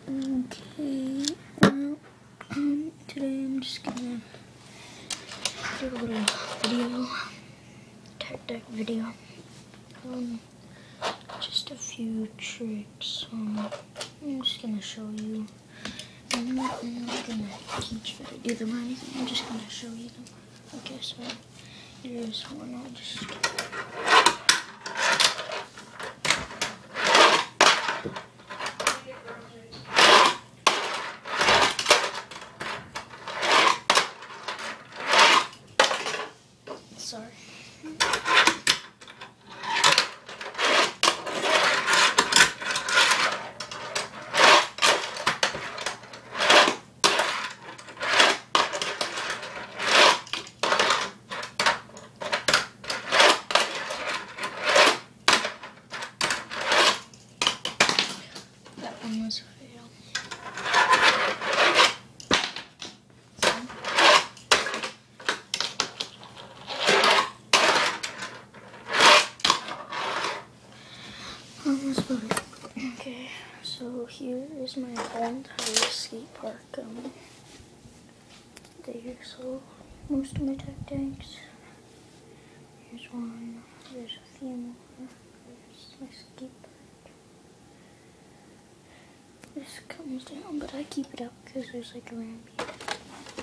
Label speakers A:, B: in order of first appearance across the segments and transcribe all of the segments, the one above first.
A: Okay, today I'm just gonna do a little video, tech deck video. Just a few tricks. I'm just gonna show you. I'm not gonna teach you how to do them or anything. I'm just gonna show you them. Okay, so here's one. I'll just. Sorry. That one was a fail. Okay, so here is my whole entire skate park. There, so most of my tech tanks. Here's one. There's a few more. There's my skate park. This comes down, but I keep it up because there's like a ramp here.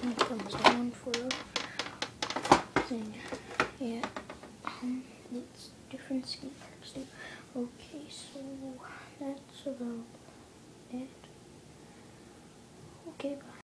A: And it comes down for a thing. Yeah. It's different skate parks too. Okay, so that's about it. Okay, bye.